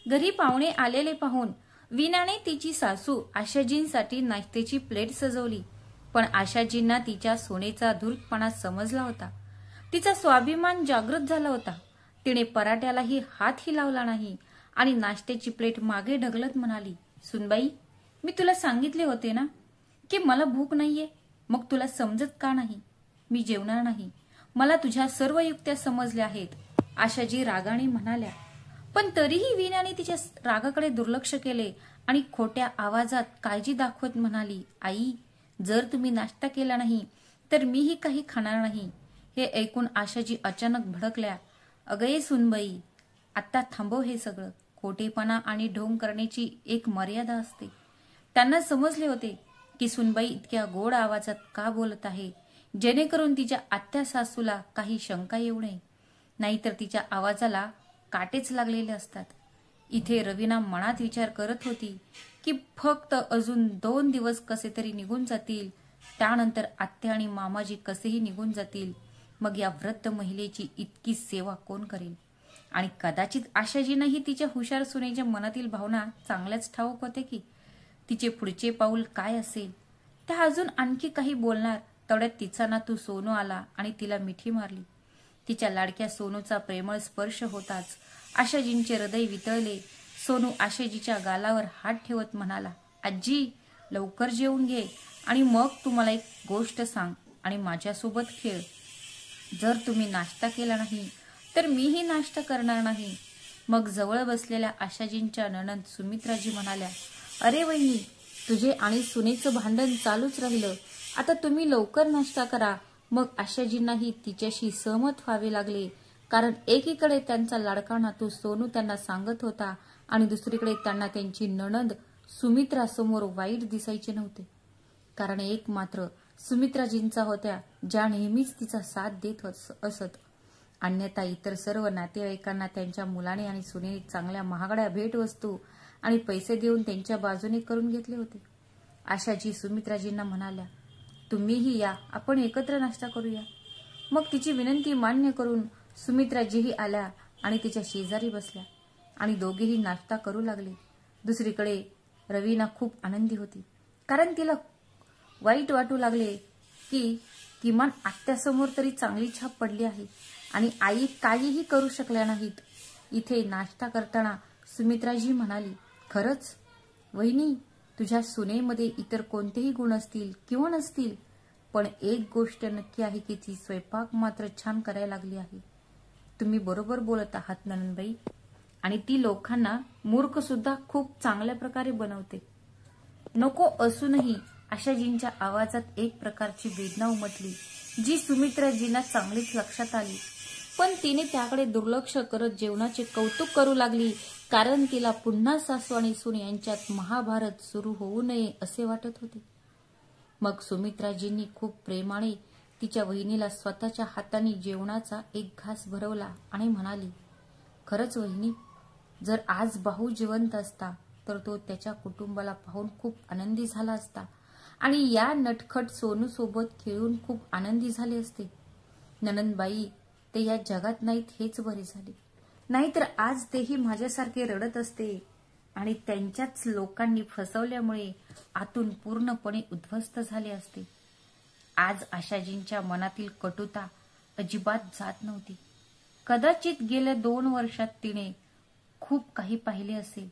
घरी पाहुणे आलेले पाहून वीणाने तिची सासू आशाजींसाठी नाश्त्याची प्लेट सजवली. पण आशाजींना तिच्या सोनेचा धूर्तपणा समजला होता. तिचा स्वाभिमान जागृत झाला होता. तिने पराठ्यालाही हातही लावला नाही आणि नाश्त्याची प्लेट मागे ढकलत म्हणाली, सुनबाई, मी तुला सांगितले होते ना की मला भूक नाहीये. मग तुला समजत का नाही? मी जेवणार नाही. मला तुझ्या सर्व युक्त्या समजल्या आहेत, आशाजी रागाने म्हणाल्या. पण तरीही वीणाने तिच्या रागाकडे दुर्लक्ष केले आणि खोट्या आवाजात काळजी दाखवत म्हणाली, आई, जर तुम्ही नाश्ता केला नाही तर मीही काही खाणार नाही. हे ऐकून आशाजी अचानक भडकल्या. अगं सुनबाई, आता थांबव हे सगळं. खोटेपणा आणि ढोंग करण्याची एक मर्यादा असते. त्यांना समजले होते की सुनबाई इतक्या गोड आवाजात का बोलत आहे, जेणेकरून तिच्या आत्या सासूला काही शंका येऊ नये, नाहीतर तिच्या आवाजाला काटेच लागलेले असतात. इथे रवीना मनात विचार करत होती की फक्त अजून 2 दिवस कसे तरी निघून जातील, त्यानंतर आत्या आणि मामाजी कसेही निघून जातील. मग या वृद्ध महिलेची इतकी सेवा कोण करेल? आणि कदाचित आशाजींनाही तिच्या हुशार सुनेच्या मनातील भावना चांगल्याच ठाऊक होते की तिचे पुढचे पाऊल काय असेल. त्या अजून आणखी काही बोलणार तेवढ्यात तिचा नातू सोनू आला आणि तिला मिठी मारली. तिच्या लाडक्या सोनूचा प्रेमळ स्पर्श होताच आशाजींचे हृदय वितळले. सोनू आशाजीच्या गालावर हात ठेवत म्हणाला, आजी, लवकर जेवून घे आणि मग तुम्हाला एक गोष्ट सांग आणि माझ्यासोबत खेळ. जर तुम्ही नाश्ता केला नाही तर मीही नाश्ता करणार नाही. मग जवळ बसलेल्या आशाजींच्या नणंद सुमित्राजी म्हणाल्या, अरे वहिनी, तुझे आणि सुनेचं भांडण चालूच राहिलं. आता तुम्ही लवकर नाश्ता करा. मग आशाजींनाही तिच्याशी सहमत व्हावे लागले, कारण एकीकडे त्यांचा लाडका नातू सोनू त्यांना सांगत होता आणि दुसरीकडे त्यांना त्यांची नणंद सुमित्रा समोर वाईट दिसायचे नव्हते. कारण एक मात्र सुमित्राजींचा होत्या, ज्या नेहमीच तिचा साथ देत असत. अन्यथा इतर सर्व नातेवाईकांना त्यांच्या मुलाने आणि सुनेने चांगल्या महागड्या भेटवस्तू आणि पैसे देऊन त्यांच्या बाजूने करून घेतले होते. आशाजी सुमित्राजींना म्हणाल्या, तुम्हीही या, आपण एकत्र नाश्ता करूया. मग तिची विनंती मान्य करून सुमित्राजीही आल्या आणि तिच्या शेजारी बसल्या आणि दोघेही नाश्ता करू लागले. दुसरीकडे रवीना खूप आनंदी होती, कारण तिला वाईट वाटू लागले की किमान आत्यासमोर तरी चांगली छाप पडली आहे आणि आई काहीही करू शकल्या नाहीत. इथे नाश्ता करताना सुमित्राजी म्हणाली, खरंच वहिनी, तुझ्या सुनेमध्ये इतर कोणतेही गुण असतील किंवा नसतील, पण एक गोष्ट नक्की आहे की ती स्वयंपाक मात्र छान करायला लागली आहे. तुम्ही बरोबर बोलत आहात ननंदबाई, आणि ती लोकांना मूर्ख सुद्धा खूप चांगल्या प्रकारे बनवते. नको असूनही आशाजींच्या आवाजात एक प्रकारची वेदना उमटली, जी सुमित्राजींना चांगलीच लक्षात आली. पण तिने त्याकडे दुर्लक्ष करत जेवणाचे कौतुक करू लागली, कारण तिला पुन्हा सासू आणि सून यांच्यात महाभारत सुरू होऊ नये असे वाटत होते. मग सुमित्राजींनी खूप प्रेमाने तिच्या वहिनीला स्वतःच्या हाताने जेवणाचा एक घास भरवला आणि म्हणाली, खरंच वहिनी, जर आज भाऊ जिवंत असता तर तो त्याच्या कुटुंबाला पाहून खूप आनंदी झाला असता आणि या नटखट सोनू सोबत खेळून खूप आनंदी झाले असते. ननंदबाई, ते या जगात नाहीत हेच बरे झाले, नाहीतर आज तेही माझ्यासारखे रडत असते आणि त्यांच्याच लोकांनी फसवल्यामुळे आतून पूर्णपणे उद्ध्वस्त झाले असते. आज आशाजींच्या मनातील कटुता अजिबात जात नव्हती. कदाचित गेल्या 2 वर्षात तिने खूप काही पाहिले असेल.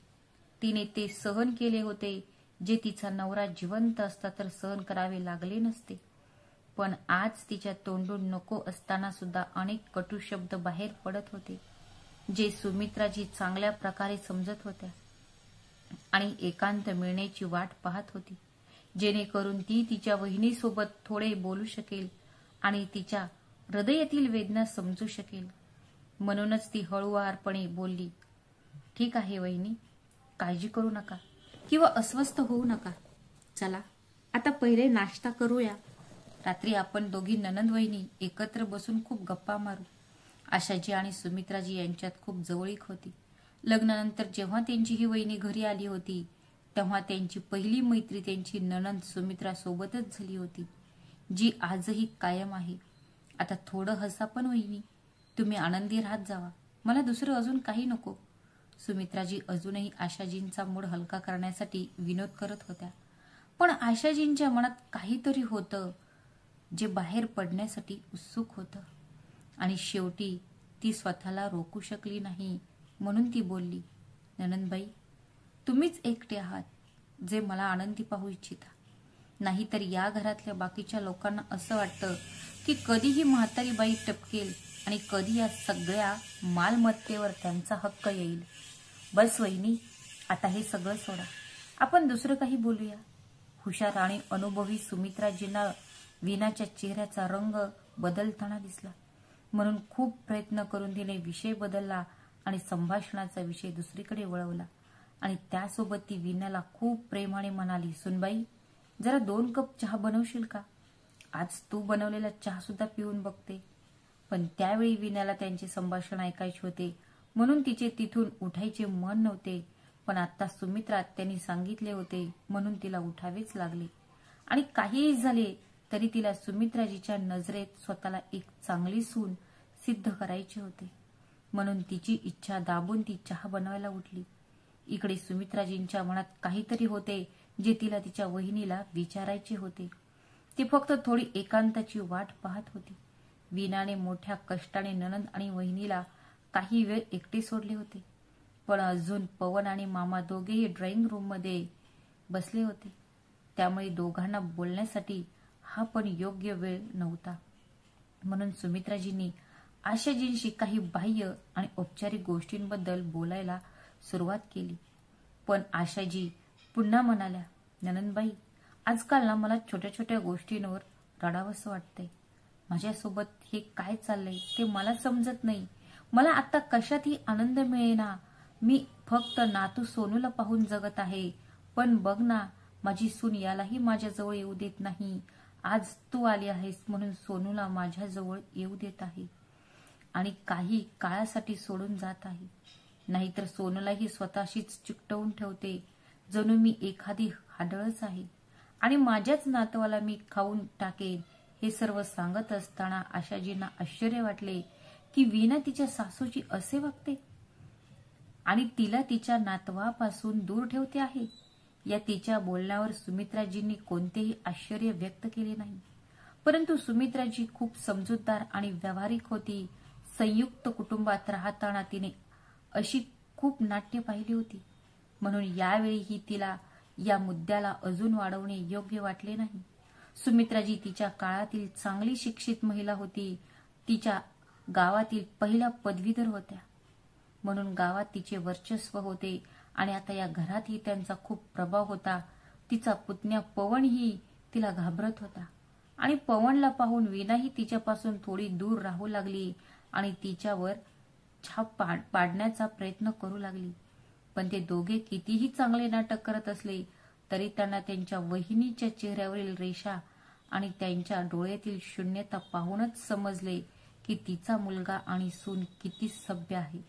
तिने ते सहन केले होते जे तिचा नवरा जिवंत असता तर सहन करावे लागले नसते. पण आज तिच्या तोंडून नको असताना सुद्धा अनेक कटू शब्द बाहेर पडत होते, जे सुमित्राजी चांगल्या प्रकारे समजत होत्या आणि एकांत मिळण्याची वाट पाहत होती, जेणेकरून ती तिच्या वहिनीसोबत थोडे बोलू शकेल आणि तिच्या हृदयातील वेदना समजू शकेल. म्हणूनच ती हळूवारपणे बोलली, ठीक आहे वहिनी, काळजी करू नका किंवा अस्वस्थ होऊ नका. चला आता पहिले नाश्ता करूया. रात्री आपण दोघी ननंद वहिनी एकत्र बसून खूप गप्पा मारू. आशाजी आणि सुमित्राजी यांच्यात खूप जवळीक होती. लग्नानंतर जेव्हा त्यांची ही वहिनी घरी आली होती तेव्हा त्यांची पहिली मैत्री त्यांची नणंद सुमित्रा सोबतच झाली होती, जी आजही कायम आहे. आता थोडं हसा पण वहिनी, तुम्ही आनंदी राहत जावा, मला दुसरं अजून काही नको. सुमित्राजी अजूनही आशाजींचा मूड हलका करण्यासाठी विनोद करत होत्या, पण आशाजींच्या मनात काहीतरी होतं जे बाहेर पडण्यासाठी उत्सुक होतं. आणि शेवटी ती स्वतःला रोखू शकली नाही, म्हणून ती बोलली, नणंदबाई, तुम्हीच एकटे आहात जे मला आनंदी पाहू इच्छिता. नाहीतर या घरातल्या बाकीच्या लोकांना असं वाटतं की कधीही म्हातारी बाई टपकेल आणि कधी या सगळ्या मालमत्तेवर त्यांचा हक्क येईल. बस वहिनी, आता हे सगळं सोडा, आपण दुसरं काही बोलूया. हुशार आणि अनुभवी सुमित्राजींना वीणाच्या चेहऱ्याचा रंग बदलताना दिसला, म्हणून खूप प्रयत्न करून तिने विषय बदलला आणि संभाषणाचा विषय दुसरीकडे वळवला. आणि त्यासोबत ती वीणाला खूप प्रेमाने म्हणाली, सुनबाई, जरा 2 कप चहा बनवशील का? आज तू बनवलेला चहा सुद्धा पिऊन बघते. पण त्यावेळी वीणाला त्यांचे संभाषण ऐकायचे होते, म्हणून तिचे तिथून उठायचे मन नव्हते. पण आता सुमित्रा त्यांनी सांगितले होते म्हणून तिला उठावेच लागले. आणि काहीही झाले तरी तिला सुमित्राजीच्या नजरेत स्वतःला एक चांगली सून सिद्ध करायचे होते, म्हणून तिची इच्छा दाबून ती चहा बनवायला उठली. इकडे सुमित्राजींच्या मनात काहीतरी होते जे तिला तिच्या वहिनीला विचारायचे होते. ती फक्त थोडी एकांताची वाट पाहत होती. वीणाने मोठ्या कष्टाने नणंद आणि वहिनीला काही वेळ एकटे सोडले होते, पण अजून पवन आणि मामा दोघेही ड्रॉइंग रूममध्ये बसले होते. त्यामुळे दोघांना बोलण्यासाठी हा पण योग्य वेळ नव्हता. म्हणून सुमित्राजींनी आशाजींशी काही बाह्य आणि औपचारिक गोष्टींबद्दल बोलायला सुरुवात केली. पण आशाजी पुन्हा म्हणाल्या, नणंदबाई, आजकाल ना मला छोट्या छोट्या गोष्टींवर रडावंसं वाटतंय. माझ्यासोबत हे काय चाललंय ते मला समजत नाही. मला आता कशातही आनंद मिळेना. मी फक्त नातू सोनूला पाहून जगत आहे. पण बघ ना, माझी सून यालाही माझ्याजवळ येऊ देत नाही. आज तू आली आहेस म्हणून सोनूला माझ्याजवळ येऊ देत आहे आणि काही काळासाठी सोडून जात आहे. नाहीतर सोनूलाही स्वतःशीच चिकटवून ठेवते, जणू मी एखादी हाडळच आहे आणि माझ्याच नातवाला मी खाऊन टाकेन. हे सर्व सांगत असताना आशाजींना आश्चर्य वाटले की वीणा तिच्या सासूची असे वागते आणि तिला तिच्या नातवापासून दूर ठेवते आहे. या तिच्या बोलण्यावर सुमित्राजींनी कोणतेही आश्चर्य व्यक्त केले नाही. परंतु सुमित्राजी खूप समजूतदार आणि व्यावहारिक होती. संयुक्त कुटुंबात राहताना तिने अशी खूप नाट्य पाहिली होती, म्हणून यावेळीही तिला या मुद्द्याला अजून वाढवणे योग्य वाटले नाही. सुमित्राजी तिच्या काळातील चांगली शिक्षित महिला होती. तिच्या गावातील पहिल्या पदवीधर होत्या, म्हणून गावात तिचे वर्चस्व होते आणि आता या घरातही त्यांचा खूप प्रभाव होता. तिचा पुतण्या पवनही तिला घाबरत होता आणि पवनला पाहून वीणाही तिच्यापासून थोडी दूर राहू लागली आणि तिच्यावर छाप पाडण्याचा प्रयत्न करू लागली. पण ते दोघे कितीही चांगले नाटक करत असले तरी त्यांना त्यांच्या वहिनीच्या चेहऱ्यावरील रेषा आणि त्यांच्या डोळ्यातील शून्यता पाहूनच समजले की तिचा मुलगा आणि सून किती सभ्य आहेत.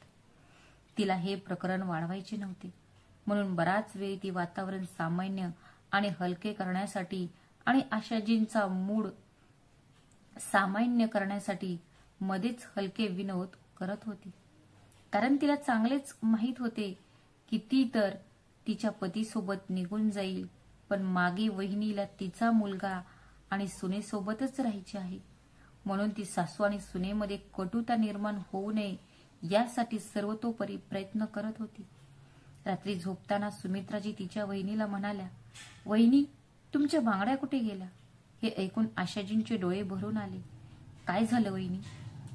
तिला हे प्रकरण वाढवायचे नव्हते, म्हणून बराच वेळ ती वातावरण सामान्य आणि हलके करण्यासाठी आणि आशाजींचा मूड सामान्य करण्यासाठी मध्येच हलके विनोद करत होती. कारण तिला चांगलेच माहीत होते की ती तर तिच्या पतीसोबत निघून जाईल, पण मागे वहिनीला तिचा मुलगा आणि सुनेसोबतच राहायचे आहे. म्हणून ती सासू आणि सुनेमध्ये कटुता निर्माण होऊ नये यासाठी सर्वतोपरी प्रयत्न करत होती. रात्री झोपताना सुमित्राजी तिच्या वहिनीला म्हणाल्या, वहिनी, तुमच्या बांगड्या कुठे गेल्या? हे ऐकून आशाजींचे डोळे भरून आले. काय झालं वहिनी,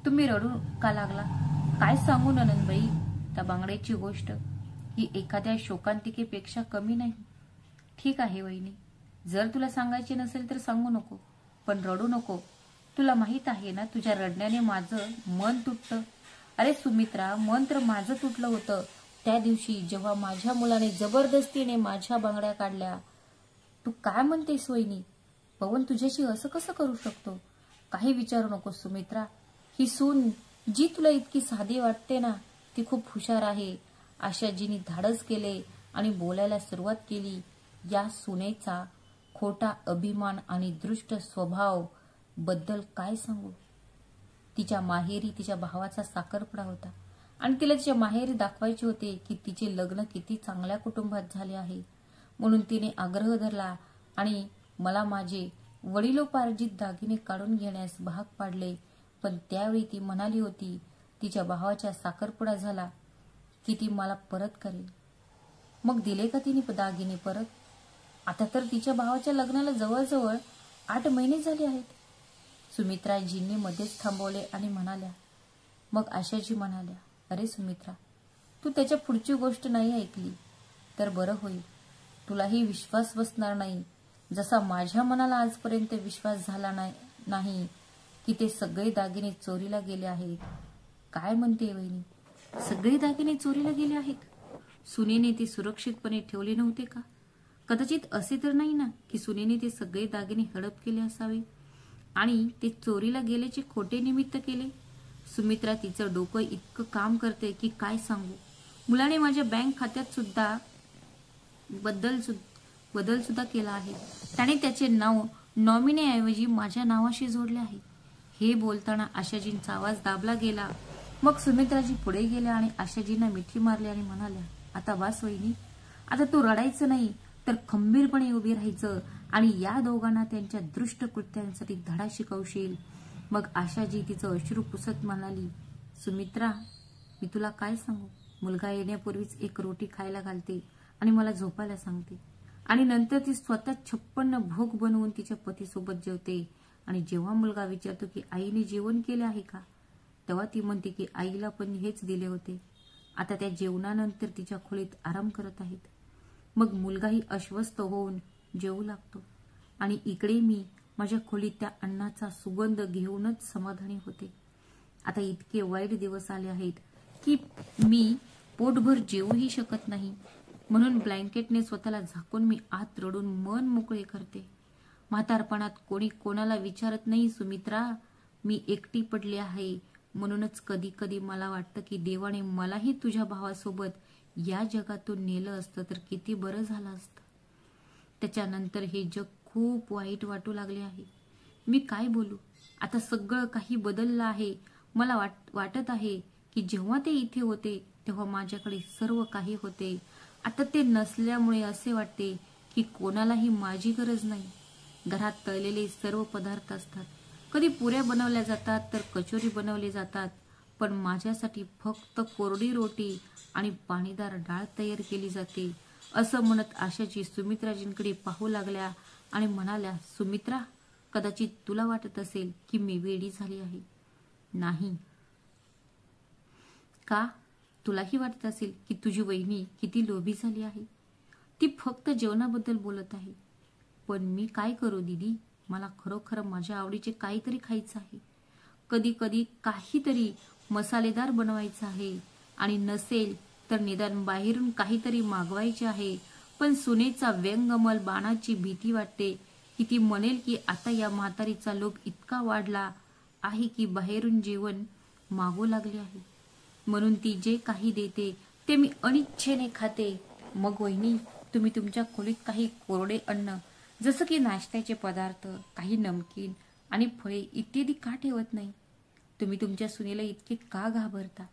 तुम्ही रडू का लागला? काय सांगू नणंदबाई, त्या बांगड्याची गोष्ट ही एखाद्या शोकांतिकेपेक्षा कमी नाही. ठीक आहे वहिनी, जर तुला सांगायचे नसेल तर सांगू नको, पण रडू नको. तुला माहित आहे ना, तुझ्या रडण्याने माझं मन तुटतं. अरे सुमित्रा, मन तर माझं तुटलं होतं त्या दिवशी जेव्हा माझ्या मुलाने जबरदस्तीने माझ्या बांगड्या काढल्या. तू काय म्हणतेस वहिनी? पवन तुझ्याशी असं कसं करू शकतो? काही विचारू नको सुमित्रा. ही सून जी तुला इतकी साधी वाटते ना, ती खूप हुशार आहे. आशाजींनी धाडस केले आणि बोलायला सुरुवात केली. या सुनेचा खोटा अभिमान आणि दृष्ट स्वभाव बद्दल काय सांगू. तिच्या माहेरी तिच्या भावाचा साखरपुडा होता आणि तिला तिच्या माहेरी दाखवायचे होते की तिचे लग्न किती चांगल्या कुटुंबात झाले आहे. म्हणून तिने आग्रह धरला आणि मला माझे वडिलोपार्जित दागिने काढून घेण्यास भाग पाडले. पण त्यावेळी ती म्हणाली होती तिच्या भावाचा साखरपुडा झाला की ती मला परत करेल. मग दिले का तिने दागिने परत? आता तर तिच्या भावाच्या लग्नाला जवळजवळ 8 महिने झाले आहेत. सुमित्राजींनी मध्येच थांबवले आणि म्हणाल्या. मग आशाजी म्हणाल्या, अरे सुमित्रा, तू त्याच्या पुढची गोष्ट नाही ऐकली तर बरं होईल. तुलाही विश्वास बसणार नाही जसा माझ्या मनाला आजपर्यंत विश्वास झाला नाही की ते सगळे दागिने चोरीला गेले आहेत. काय म्हणते वहिनी, सगळे दागिने चोरीला गेले आहेत? सुनेने ते सुरक्षितपणे ठेवले नव्हते का? कदाचित असे तर नाही ना की सुनेने ते सगळे दागिने हडप केले असावे आणि ते चोरीला गेल्याचे खोटे निमित्त केले? सुमित्रा तिचं डोकं इतकं काम करते की काय सांगू. मुलाने माझ्या बँक खात्यात सुद्धा बदल सुद्धा केला आहे. त्याने त्याचे नाव नॉमिनीऐवजी माझ्या नावाशी जोडले आहे. हे बोलताना आशाजींचा आवाज दाबला गेला. मग सुमित्राजी पुढे गेल्या आणि आशाजींना मिठी मारली आणि म्हणाल्या, आता वास वहिनी, आता तू रडायचं नाही तर खंबीरपणे उभी राहायचं आणि या दोघांना त्यांच्या दृष्ट कृत्यांसाठी धडा शिकवशील. मग आशाजी तिचं अश्रू पुसत म्हणाली, सुमित्रा, मी तुला काय सांगू. मुलगा येण्यापूर्वीच एक रोटी खायला घालते आणि मला झोपायला सांगते आणि नंतर ती स्वतः 56 भोग बनवून तिच्या पतीसोबत जेवते. आणि जेव्हा मुलगा विचारतो की आईने जेवण केले आहे का, तेव्हा ती म्हणते की आईला पण हेच दिले होते. आता त्या जेवणानंतर तिच्या खोलीत आराम करत आहेत. मग मुलगाही अस्वस्थ होऊन जेवू लागतो आणि इकडे मी माझ्या खोलीत त्या अन्नाचा सुगंध घेऊनच समाधानी होते. आता इतके वाईट दिवस आले आहेत की मी पोटभर जेवूही शकत नाही. म्हणून ब्लँकेटने स्वतःला झाकून मी आत रडून मन मोकळे करते. म्हातारपणात कोणी कोणाला विचारत नाही सुमित्रा, मी एकटी पडली आहे. म्हणूनच कधी कधी मला वाटतं की देवाने मलाही तुझ्या भावासोबत या जगातून नेलं असतं तर किती बरं झालं असतं. त्याच्यानंतर हे जग खूप वाईट वाटू लागले आहे. मी काय बोलू. आता सगळं काही बदललं आहे. मला वाटत आहे की जेव्हा ते इथे होते तेव्हा माझ्याकडे सर्व काही होते. आता ते नसल्यामुळे असे वाटते की कोणालाही माझी गरज नाही. घरात तळलेले सर्व पदार्थ असतात. कधी पुऱ्या बनवल्या जातात तर कचोरी बनवली जातात. पण माझ्यासाठी फक्त कोरडी रोटी आणि पाणीदार डाळ तयार केली जाते. असं म्हणत आशाजी सुमित्राजींकडे पाहू लागल्या आणि म्हणाल्या, सुमित्रा, कदाचित तुला वाटत असेल की मी वेडी झाली आहे. नाही का? तुलाही वाटत असेल की तुझी वहिनी किती लोभी झाली आहे. ती फक्त जेवणाबद्दल बोलत आहे. पण मी काय करू दीदी, मला खरोखर माझ्या आवडीचे काहीतरी खायचं आहे. कधी कधी काहीतरी मसालेदार बनवायचं आहे आणि नसेल तर निदान बाहेरून काहीतरी मागवायचे आहे. पण सुनेचा व्यंगमल बाणाची भीती वाटते की ती म्हणेल की आता या म्हातारीचा लोभ इतका वाढला आहे की बाहेरून जेवण मागू लागले आहे. म्हणून ती जे काही देते ते मी अनिच्छेने खाते. मग वहिनी, तुम्ही तुमच्या खोलीत काही कोरडे अन्न जसं की नाश्त्याचे पदार्थ, काही नमकीन आणि फळे इत्यादी का ठेवत नाही? तुम्ही तुमच्या सुनेला इतके का घाबरता?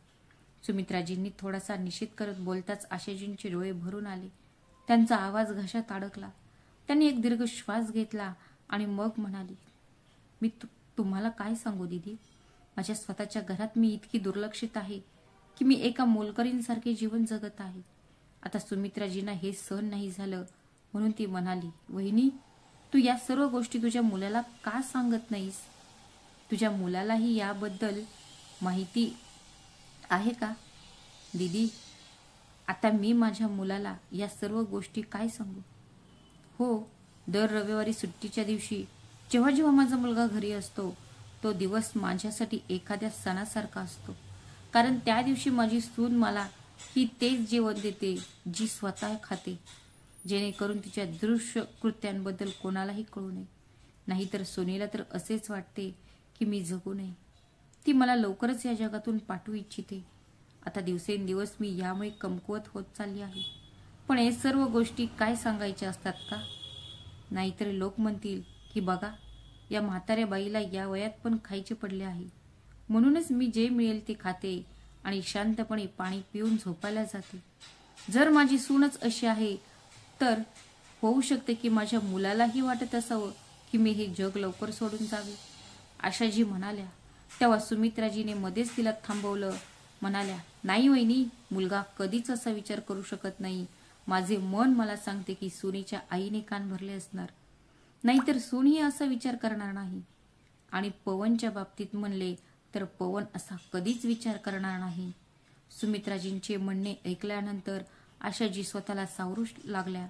सुमित्राजींनी थोडासा निषेध करत बोलताच आशाजींचे डोळे भरून आले. त्यांचा आवाज घशात अडकला. त्यांनी एक दीर्घ श्वास घेतला आणि मग म्हणाली, मी तुम्हाला काय सांगू दीदी, माझ्या स्वतःच्या घरात मी इतकी दुर्लक्षित आहे की मी एका मोलकरीणसारखे जीवन जगत आहे. आता सुमित्राजींना हे सहन नाही झालं म्हणून ती म्हणाली, वहिनी, तू या सर्व गोष्टी तुझ्या मुलाला का सांगत नाहीस? तुझ्या मुलालाही याबद्दल माहिती आहे का? दीदी, आता मी माझ्या मुलाला या सर्व गोष्टी काय सांगू? हो, दर रविवारी सुट्टीच्या दिवशी जेव्हा जेव्हा माझा मुलगा घरी असतो तो दिवस माझ्यासाठी एखाद्या सणासारखा असतो. कारण त्या दिवशी माझी सून मला ही तेच जेवण देते जी स्वतः खाते, जेणेकरून तिच्या दृश्य कृत्यांबद्दल कोणालाही कळू नये. नाहीतर सोनीला तर असेच वाटते की मी जगू नये. ती मला लवकरच या जगातून पाठवू इच्छिते. आता दिवसेंदिवस मी यामुळे कमकुवत होत चालली आहे. पण हे सर्व गोष्टी काय सांगायच्या असतात का? नाहीतर लोक म्हणतील की बघा, या म्हाताऱ्या बाईला या वयात पण खायचे पडले आहे. म्हणूनच मी जे मिळेल ते खाते आणि शांतपणे पाणी पिऊन झोपायला जाते. जर माझी सूनच अशी आहे तर होऊ शकते की माझ्या मुलालाही वाटत असावं की मी हे जग लवकर सोडून जावे. आशाजी म्हणाल्या. तेव्हा सुमित्राजीने मध्येच तिला थांबवलं. म्हणाल्या, नाही वहिनी, मुलगा कधीच असा विचार करू शकत नाही. माझे मन मला सांगते की सुनीच्या आईने कान भरले असणार, नाहीतर सून ही असा विचार करणार नाही. आणि पवनच्या बाबतीत म्हणले तर पवन असा कधीच विचार करणार नाही. सुमित्राजींचे म्हणणे ऐकल्यानंतर आशाजी स्वतःला सावरू लागल्या.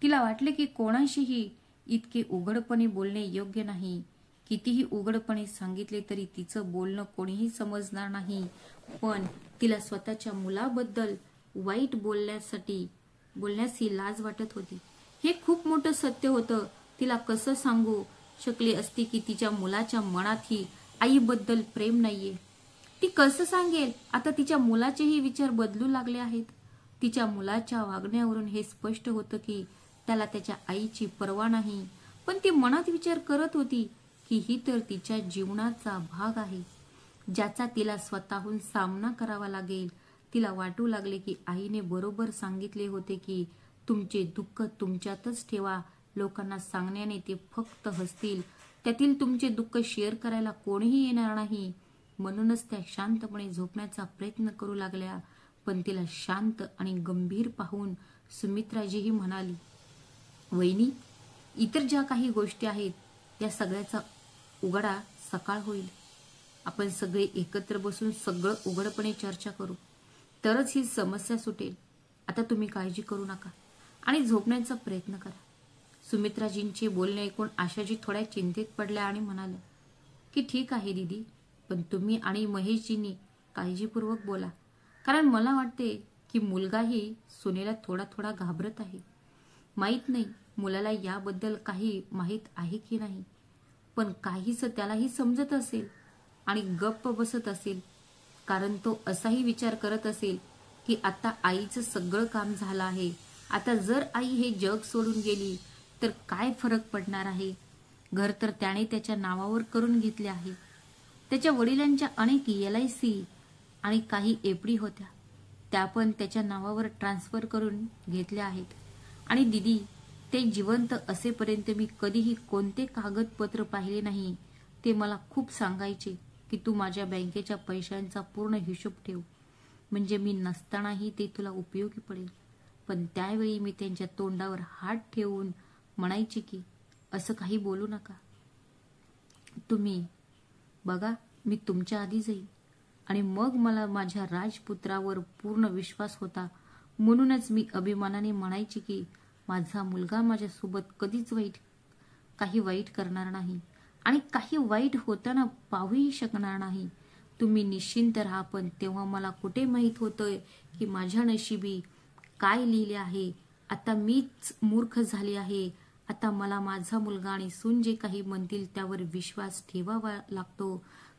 तिला वाटले की कोणाशीही इतके उघडपणे बोलणे योग्य नाही. कितीही उघडपणे सांगितले तरी तिचं बोलणं कोणीही समजणार नाही. पण तिला स्वतःच्या मुलाबद्दल वाईट बोलण्यास ही लाज वाटत होती. हे खूप मोठं सत्य होतं. तिला कसं सांगू शकली असती की तिच्या मुलाच्या मनातही आईबद्दल प्रेम नाहीये. ती कसं सांगेल? आता तिच्या मुलाचेही विचार बदलू लागले आहेत. तिच्या मुलाच्या वागण्यावरून हे स्पष्ट होतं की त्याला त्याच्या आईची पर्वा नाही. पण ती मनात विचार करत होती की ही तर तिच्या जीवनाचा भाग आहे, ज्याचा तिला स्वतःहून सामना करावा लागेल. तिला वाटू लागले की आईने बरोबर सांगितले होते की तुमचे दुःख तुमच्यातच ठेवा. लोकांना सांगण्याने ते फक्त हसतील. त्यातील तुमचे दुःख शेअर करायला कोणीही येणार नाही. म्हणूनच त्या शांतपणे झोपण्याचा प्रयत्न करू लागल्या. पण तिला शांत आणि गंभीर पाहून सुमित्राजीही म्हणाली, वहिनी, इतर ज्या काही गोष्टी आहेत या सगळ्याचा उघडा सकाळ होईल. आपण सगळे एकत्र बसून सगळं उघडपणे चर्चा करू, तरच ही समस्या सुटेल. आता तुम्ही काळजी करू नका आणि झोपण्याचा प्रयत्न करा. सुमित्राजींचे बोलणे ऐकून आशाजी थोड्या चिंतेत पडल्या आणि म्हणाल्या की ठीक आहे दीदी, पण तुम्ही आणि महेशजींनी काळजीपूर्वक बोला. कारण मला वाटते की मुलगाही सुनेला थोडा थोडा घाबरत आहे. माहीत नाही मुलाला याबद्दल काही माहीत आहे की नाही, पण काहीच त्यालाही समजत असेल आणि गप्प बसत असेल. कारण तो असाही विचार करत असेल की आता आईचं सगळं काम झालं आहे. आता जर आई हे जग सोडून गेली तर काय फरक पडणार आहे. घर तर त्याने त्याच्या नावावर करून घेतले आहे. त्याच्या वडिलांच्या अनेक LIC आणि काही एफडी होत्या, त्या पण त्याच्या नावावर ट्रान्सफर करून घेतल्या आहेत. आणि दीदी, ते जिवंत असेपर्यंत मी कधीही कोणते कागदपत्र पाहिले नाही. ते मला खूप सांगायचे की तू माझ्या बँकेच्या पैशांचा पूर्ण हिशोब ठेव, म्हणजे मी नसतानाही ते तुला उपयोगी पडेल. पण त्यावेळी मी त्यांच्या तोंडावर हात ठेवून म्हणायची की असं काही बोलू नका. तुम्ही बघा, मी तुमच्या आधी जाईल. आणि मग मला माझ्या राजपुत्रावर पूर्ण विश्वास होता. म्हणूनच मी अभिमानाने म्हणायची की माझा मुलगा माझ्यासोबत कधीच काही वाईट करणार नाही आणि काही वाईट होताना पाहूही शकणार नाही. तुम्ही निश्चिंत राहा. पण तेव्हा मला कुठे माहीत होतं की माझ्या नशिबी काय लिहिले आहे. आता मीच मूर्ख झाली आहे. आता मला माझा मुलगा आणि सून जे काही म्हणतील त्यावर विश्वास ठेवावा लागतो.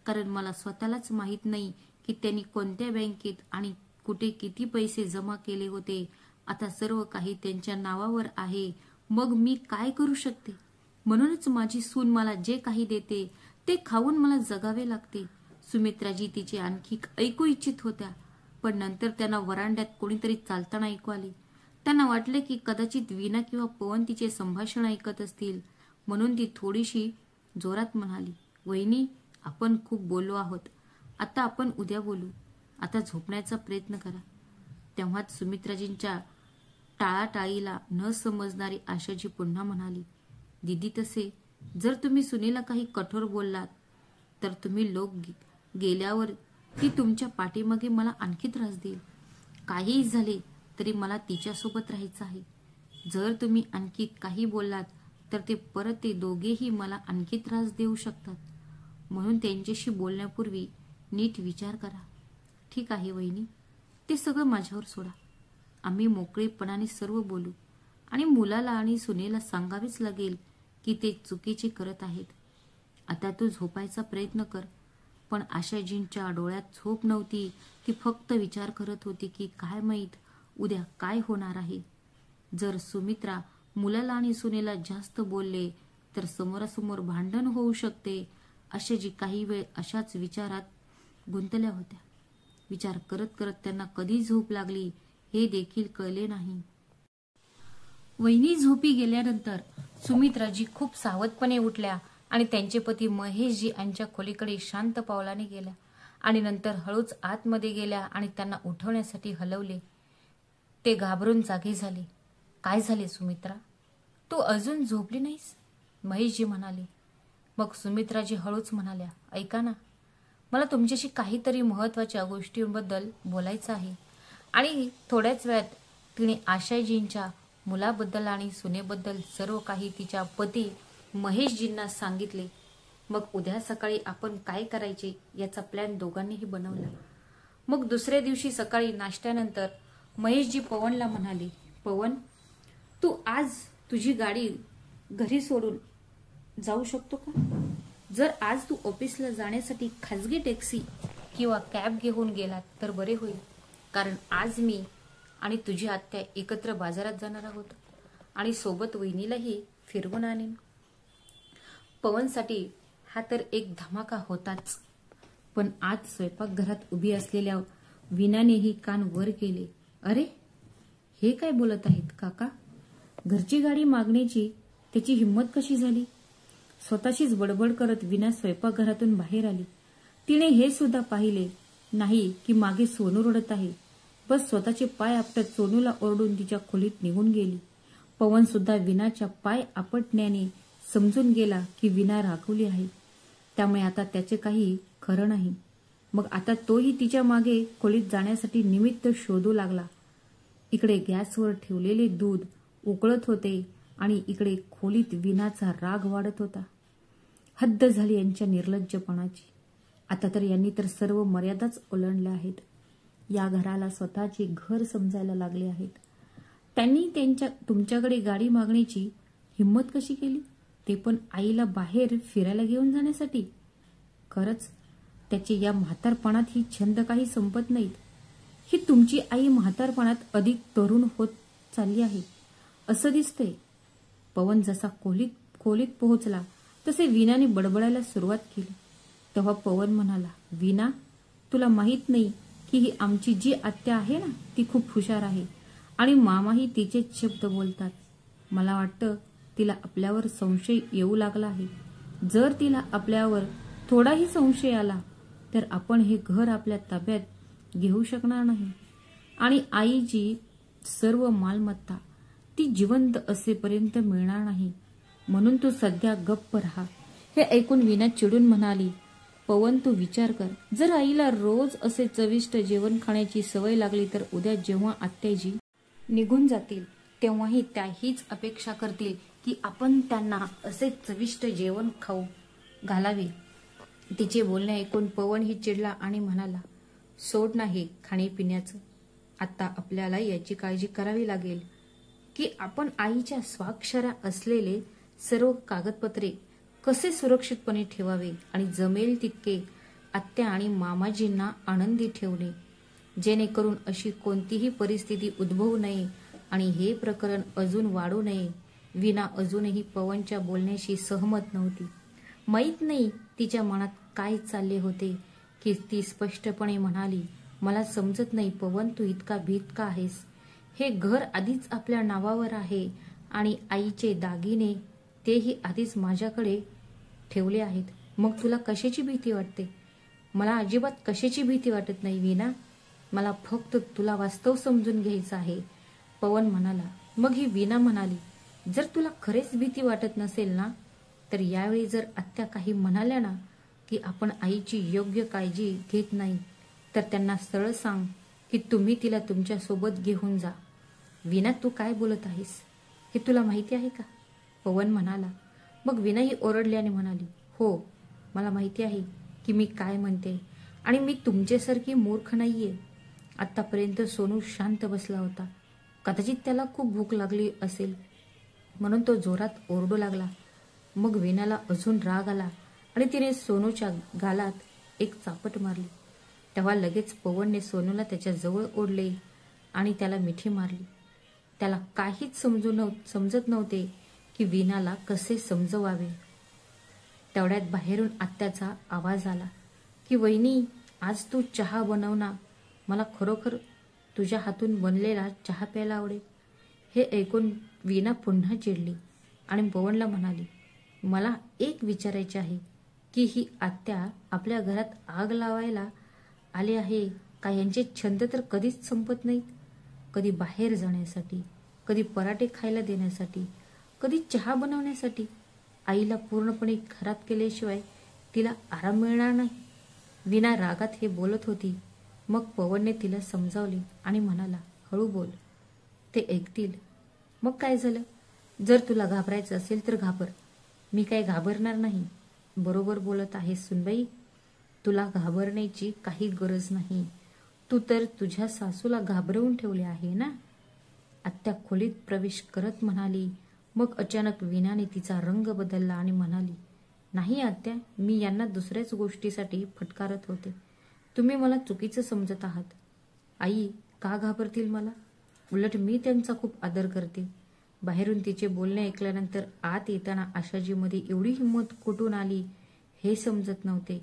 कारण मला स्वतःलाच माहीत नाही की त्यांनी कोणत्या बँकेत आणि कुठे किती पैसे जमा केले होते. आता सर्व काही त्यांच्या नावावर आहे. मग मी काय करू शकते? म्हणूनच माझी सून मला जे काही देते ते खाऊन मला जगावे लागते. सुमित्राजी तिचे आणखी ऐकू इच्छित होत्या, पण नंतर त्यांना वरांड्यात कोणीतरी चालताना ऐकू आले. त्यांना वाटले की कदाचित वीणा किंवा पवन तिचे संभाषण ऐकत असतील. म्हणून ती थोडीशी जोरात म्हणाली, वहिनी, आपण खूप बोललो आहोत. आता आपण उद्या बोलू. आता झोपण्याचा प्रयत्न करा. तेव्हाच सुमित्राजींच्या टाळाटाळीला न समजणारी आशाजी पुन्हा म्हणाली, दीदी, तसे जर तुम्ही सुनेला काही कठोर बोललात तर तुम्ही लोक गेल्यावर ती तुमच्या पाठीमागे मला आणखी त्रास देईल. काहीही झाले तरी मला तिच्यासोबत राहायचं आहे. जर तुम्ही आणखी काही बोललात तर ते परत ते दोघेही मला आणखी त्रास देऊ शकतात. म्हणून त्यांच्याशी बोलण्यापूर्वी नीट विचार करा. ठीक आहे वहिनी, ते सगळं माझ्यावर सोडा. आम्ही मोकळेपणाने सर्व बोलू आणि मुलाला आणि सुनेला सांगावेच लागेल की ते चुकीचे करत आहेत. आता तू झोपायचा प्रयत्न कर. पण आशाजींच्या डोळ्यात झोप नव्हती. ती फक्त विचार करत होती की काय माहीत उद्या काय होणार आहे. जर सुमित्रा मुलाला आणि सुनेला जास्त बोलले तर समोरासमोर भांडण होऊ शकते. आशाजी काही वेळ अशाच विचारात गुंतल्या होत्या. विचार करत करत त्यांना कधी झोप लागली हे देखील कळले नाही. वहिनी झोपी गेल्यानंतर सुमित्राजी खूप सावधपणे उठल्या आणि त्यांचे पती महेशजी यांच्या खोलीकडे शांत पावलाने गेल्या आणि नंतर हळूच आतमध्ये गेल्या आणि त्यांना उठवण्यासाठी हलवले. ते घाबरून जागे झाले. काय झाले सुमित्रा, तू अजून झोपली नाहीस? महेशजी म्हणाले. मग सुमित्राजी हळूच म्हणाल्या, ऐका ना, मला तुमच्याशी काहीतरी महत्वाच्या गोष्टींबद्दल बोलायचं आहे. आणि थोड्याच वेळात तिने आशाजींच्या मुलाबद्दल आणि सुनेबद्दल सर्व काही तिच्या पती महेशजींना सांगितले. मग उद्या सकाळी आपण काय करायचे याचा प्लॅन दोघांनीही बनवला. मग दुसऱ्या दिवशी सकाळी नाश्त्यानंतर महेशजी पवनला म्हणाले, पवन, तू आज तुझी गाडी घरी सोडून जाऊ शकतो का? जर आज तू ऑफिसला जाण्यासाठी खासगी टॅक्सी किंवा कॅब घेऊन गेलात तर बरे होईल, कारण आज मी आणि तुझी आत्या एकत्र बाजारात जाणार आहोत आणि सोबत वहिनीलाही फिरवून आणेन. पवनसाठी हा तर एक धमाका होताच, पण आज स्वयंपाकघरात उभी असलेल्या वीणानेही कान वर केले. अरे, हे काय बोलत आहेत काका? घरची गाडी मागण्याची त्याची हिंमत कशी झाली? स्वतःशीच बडबड करत वीणा स्वयंपाकघरातून बाहेर आली. तिने हे सुद्धा पाहिले नाही की मागे सोनू रडत आहे. बस स्वतःचे पाय आपटत सोनूला ओरडून तिच्या खोलीत निघून गेली. पवन सुद्धा वीणाच्या पाय आपटण्याने समजून गेला की वीणा रागवली आहे, त्यामुळे आता त्याचे काही खरं नाही. मग आता तोही तिच्या मागे खोलीत जाण्यासाठी निमित्त शोधू लागला. इकडे गॅसवर ठेवलेले दूध उकळत होते आणि इकडे खोलीत वीणाचा राग वाढत होता. हद्द झाली यांच्या निर्लज्जपणाची. आता तर यांनी तर सर्व मर्यादाच ओलांडल्या आहेत. या घराला स्वतःचे घर समजायला लागले आहेत. त्यांनी तुमच्याकडे गाडी मागण्याची हिंमत कशी केली, ते पण आईला बाहेर फिरायला घेऊन जाण्यासाठी? खरंच त्याचे या म्हातारपणात ही छंद काही संपत नाहीत. ही तुमची आई म्हातारपणात अधिक तरुण होत चालली आहे असं दिसतंय. पवन जसा खोलीत पोहोचला तसे वीणाने बडबडायला सुरुवात केली. तेव्हा पवन म्हणाला, वीणा, तुला माहित नाही की ही आमची जी आत्या आहे ना, ती खूप हुशार आहे आणि मामाही तिचेच शब्द बोलतात. मला वाटतं तिला आपल्यावर संशय येऊ लागला आहे. जर तिला आपल्यावर थोडाही संशय आला तर आपण हे घर आपल्या ताब्यात घेऊ शकणार नाही आणि आईची सर्व मालमत्ता ती जिवंत असेपर्यंत मिळणार नाही. म्हणून तू सध्या गप्प राहा. हे ऐकून वीणा चिडून म्हणाली, पवन, तू विचार कर, जर आईला रोज असे चविष्ट जेवण खाण्याची सवय लागली तर उद्या जेव्हा आत्याजी निघून जातील तेव्हाही त्या हीच अपेक्षा करतील की आपण त्यांना असे चविष्ट जेवण खाऊ घालावे. तिचे बोलणे ऐकून पवन ही चिडला आणि म्हणाला, सोड नाही खाण्यापिण्याचं. आता आपल्याला याची काळजी करावी लागेल की आपण आईच्या स्वाक्षऱ्या असलेले सर्व कागदपत्रे कसे सुरक्षितपणे ठेवावे आणि जमेल तितके आत्या आणि मामाजींना आनंदी ठेवणे, जेणेकरून अशी कोणतीही परिस्थिती उद्भवू नये आणि हे प्रकरण अजून वाढू नये. वीणा अजूनही पवनच्या बोलण्याशी सहमत नव्हती. माहीत नाही तिच्या मनात काय चालले होते की ती स्पष्टपणे म्हणाली, मला समजत नाही पवन, तू इतका भीत का आहेस? हे घर आधीच आपल्या नावावर आहे आणि आईचे दागिने तेही आधीच माझ्याकडे ठेवले आहेत. मग तुला कशाची भीती वाटते? मला अजिबात कशाची भीती वाटत नाही वीणा. मला फक्त तुला वास्तव समजून घ्यायचं आहे, पवन म्हणाला. मग ही वीणा म्हणाली, जर तुला खरेच भीती वाटत नसेल ना, तर यावेळी जर आत्या काही म्हणाल्या ना की आपण आईची योग्य काळजी घेत नाही, तर त्यांना सरळ सांग की तुम्ही तिला तुमच्या सोबत घेऊन जा. वीणा, तू काय बोलत आहेस हे तुला माहिती आहे का? पवन म्हणाला. मग वीणा ही ओरडल्याने म्हणाली, हो, मला माहिती आहे की मी काय म्हणते आणि मी तुमच्यासारखी मूर्ख नाहीये. आतापर्यंत सोनू शांत बसला होता. कदाचित त्याला खूप भूक लागली असेल म्हणून तो जोरात ओरडू लागला. मग वीणाला अजून राग आला आणि तिने सोनूच्या गालात एक चापट मारली. तेव्हा लगेच पवनने सोनूला त्याच्या जवळ ओढले आणि त्याला मिठी मारली. त्याला काहीच समजत नव्हते की वीणाला कसे समजवावे. तेवढ्यात बाहेरून आत्याचा आवाज आला की वहिनी, आज तू चहा बनव ना, मला खरोखर तुझ्या हातून बनलेला चहा प्यायला आवडेल. हे ऐकून वीणा पुन्हा चिडली आणि पवनला म्हणाली, मला एक विचारायचे आहे की ही आत्या आपल्या घरात आग लावायला आली आहे का? यांचे छंद तर कधीच संपत नाहीत. कधी बाहेर जाण्यासाठी, कधी पराठे खायला देण्यासाठी, कधी चहा बनवण्यासाठी. आईला पूर्णपणे खराब केल्याशिवाय तिला आराम मिळणार नाही. वीणा रागात हे बोलत होती. मग पवनने तिला समजावले आणि म्हणाला, हळू बोल, ते ऐकतील. मग काय झालं? जर तुला घाबरायचं असेल तर घाबर. मी काही घाबरणार नाही. बरोबर बोलत आहेस सुनबाई. तुला घाबरण्याची काही गरज नाही. तू तर तुझ्या सासूला घाबरवून ठेवले आहे ना. आत्या खोलीत प्रवेश करत म्हणाली. मग अचानक वीणाने तिचा रंग बदलला आणि म्हणाली, नाही आत्या, मी यांना दुसऱ्याच गोष्टीसाठी फटकारत होते. तुम्ही मला चुकीचं समजत आहात. आई का घाबरतील मला? उलट मी त्यांचा खूप आदर करते. बाहेरून तिचे बोलणे ऐकल्यानंतर आत येताना आशाजीमध्ये एवढी हिंमत कुठून आली हे समजत नव्हते.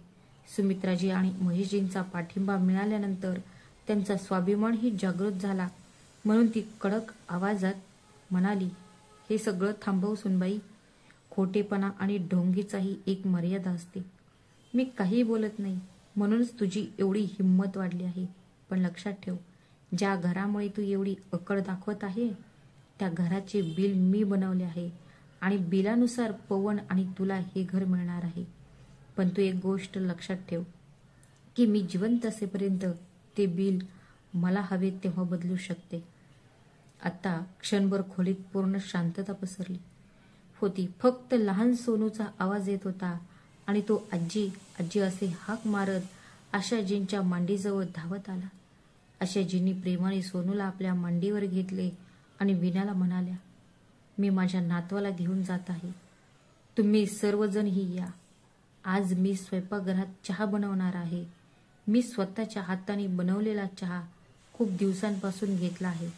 सुमित्राजी आणि महेशजींचा पाठिंबा मिळाल्यानंतर त्यांचा स्वाभिमानही जागृत झाला. म्हणून ती कडक आवाजात म्हणाली, हे सगळं थांबव सुनबाई. खोटेपणा आणि ढोंगीचाही एक मर्यादा असते. मी काही बोलत नाही म्हणूनच तुझी एवढी हिंमत वाढली आहे. पण लक्षात ठेव, ज्या घरामुळे तू एवढी अकड दाखवत आहे त्या घराचे बिल मी बनवले आहे आणि बिलानुसार पवन आणि तुला हे घर मिळणार आहे. पण तू एक गोष्ट लक्षात ठेव की मी जिवंत असेपर्यंत ते बिल मला हवे तेव्हा बदलू शकते. आता क्षणभर खोलीत पूर्ण शांतता पसरली होती. फक्त लहान सोनूचा आवाज येत होता आणि तो आजी आजी असे हाक मारत आशाजींच्या मांडीजवळ धावत आला. आशाजींनी प्रेमाने सोनूला आपल्या मांडीवर घेतले आणि वीणाला म्हणाल्या, मी माझ्या नातवाला घेऊन जात आहे. तुम्ही सर्वजणही या. आज मी स्वयंपाकघरात चहा बनवणार आहे. मी स्वतःच्या हाताने बनवलेला चहा खूप दिवसांपासून घेतला आहे.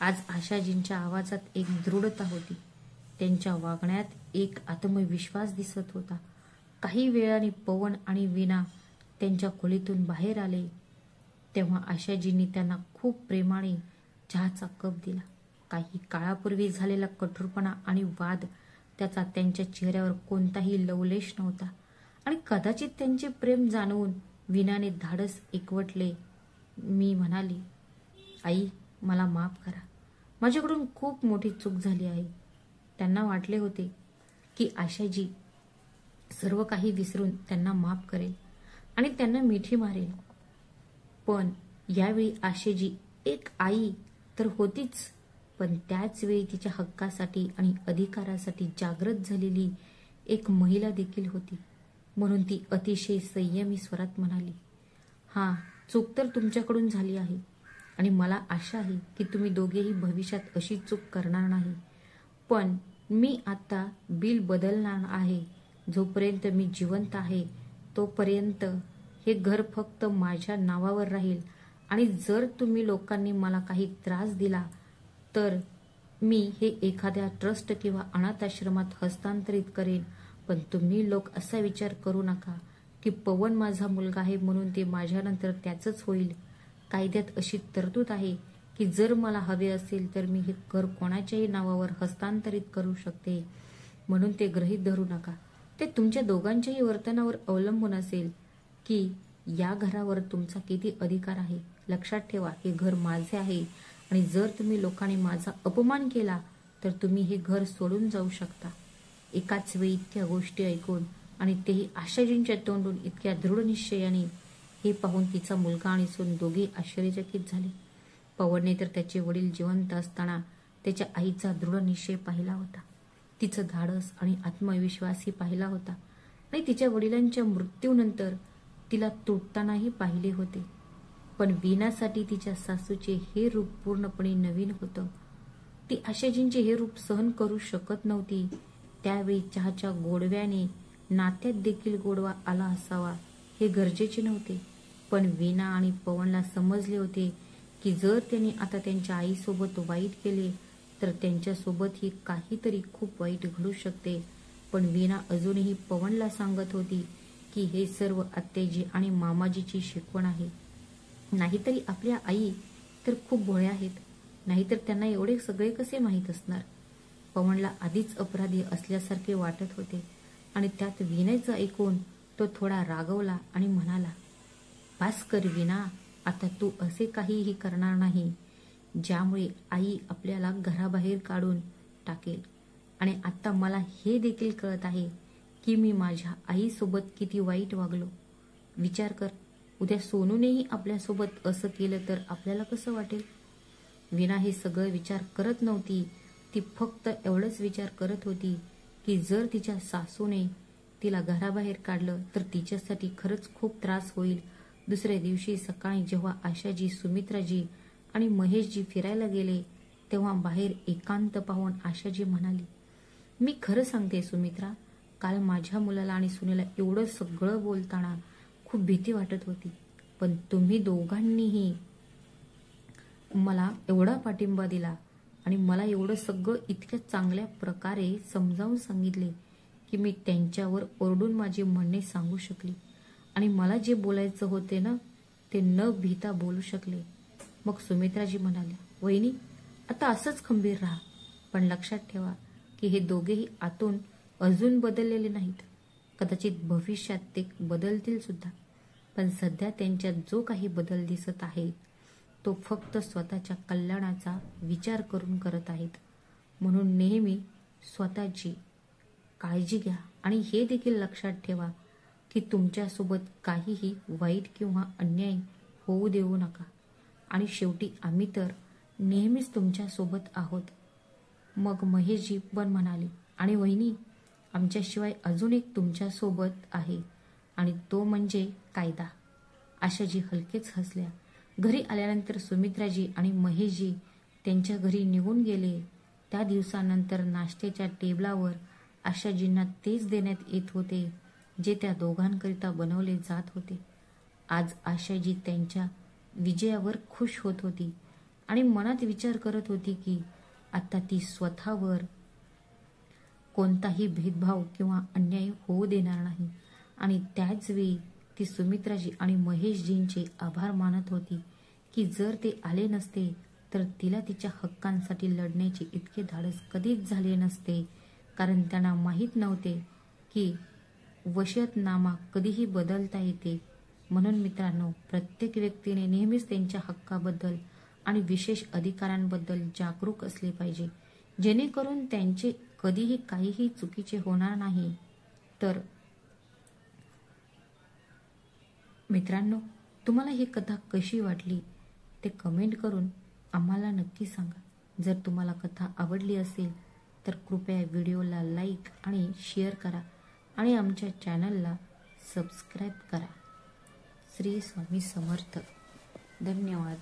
आज आशाजींच्या आवाजात एक दृढता होती. त्यांच्या वागण्यात एक आत्मविश्वास दिसत होता. काही वेळाने पवन आणि वीणा त्यांच्या खोलीतून बाहेर आले तेव्हा आशाजींनी त्यांना खूप प्रेमाने चहाचा कप दिला. काही काळापूर्वी झालेला कठोरपणा आणि वाद त्याचा त्यांच्या चेहऱ्यावर कोणताही लवलेश नव्हता आणि कदाचित त्यांचे प्रेम जाणवून वीणाने धाडस एकवटले. मी म्हणाली, आई मला माफ करा. माझ्याकडून खूप मोठी चूक झाली आहे. त्यांना वाटले होते की आशाजी सर्व काही विसरून त्यांना माफ करेल आणि त्यांना मिठी मारेल. पण यावेळी आशाजी एक आई तर होतीच, पण त्याच वेळी तिच्या हक्कासाठी आणि अधिकारासाठी जागृत झालेली एक महिला देखील होती. म्हणून ती अतिशय संयमी स्वरात म्हणाली, हां, चूक तर तुमच्याकडून झाली आहे आणि मला आशा आहे की तुम्ही दोघेही भविष्यात अशी चूक करणार नाही. पण मी आता बिल बदलणार आहे. जोपर्यंत मी जिवंत आहे तोपर्यंत हे घर फक्त माझ्या नावावर राहील आणि जर तुम्ही लोकांनी मला काही त्रास दिला तर मी हे एखाद्या ट्रस्ट किंवा अनाथाश्रमात हस्तांतरित करेन. पण तुम्ही लोक असा विचार करू नका की पवन माझा मुलगा आहे म्हणून ते माझ्यानंतर त्याचंच होईल. कायद्यात अशी तरतूद आहे की जर मला हवे असेल तर मी हे घर कोणाच्याही नावावर हस्तांतरित करू शकते. म्हणून ते गृहीत धरू नका. ते तुमच्या दोघांच्याही वर्तनावर अवलंबून असेल की या घरावर तुमचा किती अधिकार आहे. लक्षात ठेवा, हे घर माझे आहे आणि जर तुम्ही लोकांनी माझा अपमान केला तर तुम्ही हे घर सोडून जाऊ शकता. एकाच वेळी इतक्या गोष्टी ऐकून आणि तेही आशाजींच्या तोंडून इतक्या दृढ निश्चयाने हे पाहून तिचा मुलगा आणि सून दोघे आश्चर्यचकित झाले. पवनने तर त्याचे वडील जिवंत असताना त्याच्या आईचा दृढ निश्चय पाहिला होता. तिचं धाडस आणि आत्मविश्वासही पाहिला होता आणि तिच्या वडिलांच्या मृत्यूनंतर तिला तुटतानाही पाहिले होते. पण वीणासाठी तिच्या सासूचे हे रूप पूर्णपणे नवीन होतं. ती आशाजींचे हे रूप सहन करू शकत नव्हती. त्यावेळी चहाच्या गोडव्याने नात्यात देखील गोडवा आला असावा हे गरजेचे नव्हते. पण वीणा आणि पवनला समजले होते की जर त्यांनी आता त्यांच्या आईसोबत वाईट केले तर त्यांच्यासोबतही काहीतरी खूप वाईट घडू शकते. पण वीणा अजूनही पवनला सांगत होती की हे सर्व आत्याजी आणि मामाजीची शिकवण आहे. नाहीतरी आपल्या आई तर खूप भोळ्या आहेत, नाहीतर त्यांना एवढे सगळे कसे माहीत असणार. पवनला आधीच अपराधी असल्यासारखे वाटत होते आणि त्यात विनयचं ऐकून तो थोडा रागवला आणि म्हणाला, "बास कर विना, आता तू असे काहीही करणार नाही ज्यामुळे आई आपल्याला घराबाहेर काढून टाकेल. आणि आता मला हे देखील कळत आहे की मी माझ्या आईसोबत किती वाईट वागलो. विचार कर, उद्या सोनूनेही आपल्यासोबत असं केलं तर आपल्याला कसं वाटेल." विना हे सगळं विचार करत नव्हती. ती फक्त एवढंच विचार करत होती की जर तिच्या सासूने तिला घराबाहेर काढलं तर तिच्यासाठी खरंच खूप त्रास होईल. दुसऱ्या दिवशी सकाळी जेव्हा आशाजी, सुमित्राजी आणि महेशजी फिरायला गेले तेव्हा बाहेर एकांत पाहून आशाजी म्हणाली, "मी खरं सांगते सुमित्रा, काल माझ्या मुलाला आणि सुनेला एवढं सगळं बोलताना खूप भीती वाटत होती. पण तुम्ही दोघांनीही मला एवढा पाठिंबा दिला आणि मला एवढं सगळं इतक्या चांगल्या प्रकारे समजावून सांगितले की मी त्यांच्यावर ओरडून माझे म्हणणे सांगू शकले आणि मला जे बोलायचं होते ना ते न भीता बोलू शकले." मग सुमित्राजी म्हणाल्या, "वहिनी, आता असंच खंबीर राहा, पण लक्षात ठेवा की हे दोघेही आतून अजून बदललेले नाहीत. कदाचित भविष्यात ते बदलतील सुद्धा, पण सध्या त्यांच्यात जो काही बदल दिसत आहे तो फक्त स्वतःच्या कल्याणाचा विचार करून करत आहेत. म्हणून नेहमी स्वतःची काळजी घ्या आणि हे देखील लक्षात ठेवा की तुमच्यासोबत काहीही वाईट किंवा अन्याय होऊ देऊ नका. आणि शेवटी आम्ही तर नेहमीच तुमच्यासोबत आहोत." मग महेशजी पण म्हणाले, "आणि वहिनी, आमच्याशिवाय अजून एक तुमच्यासोबत आहे आणि तो म्हणजे कायदा." आशाजी हलकेच हसल्या. घरी आल्यानंतर सुमित्राजी आणि महेशजी त्यांच्या घरी निघून गेले. त्या दिवसानंतर नाश्त्याच्या टेबलावर आशाजींना तेच देण्यात येत होते जे त्या दोघांकरिता बनवले जात होते. आज आशाजी त्यांच्या विजयावर खुश होत होती आणि मनात विचार करत होती की आता ती स्वतःवर कोणताही भेदभाव किंवा अन्याय होऊ देणार नाही. आणि त्याच वेळी ती सुमित्राजी आणि महेशजींचे आभार मानत होती की जर ते आले नसते तर तिला तिच्या हक्कांसाठी लढण्याचे इतके धाडस कधीच झाले नसते, कारण त्यांना माहीत नव्हते की वसियतनामा कधीही बदलता येते. म्हणून मित्रांनो, प्रत्येक व्यक्तीने नेहमीच त्यांच्या हक्काबद्दल आणि विशेष अधिकारांबद्दल जागरूक असले पाहिजे, जेणेकरून त्यांचे कधीही काहीही चुकीचे होणार नाही. तर मित्रांनो, तुम्हाला ही कथा कशी वाटली ते कमेंट करून आम्हाला नक्की सांगा. जर तुम्हाला कथा आवडली असेल तर कृपया व्हिडिओला लाईक आणि शेअर करा आणि आमच्या चॅनलला सबस्क्राईब करा. श्री स्वामी समर्थ. धन्यवाद.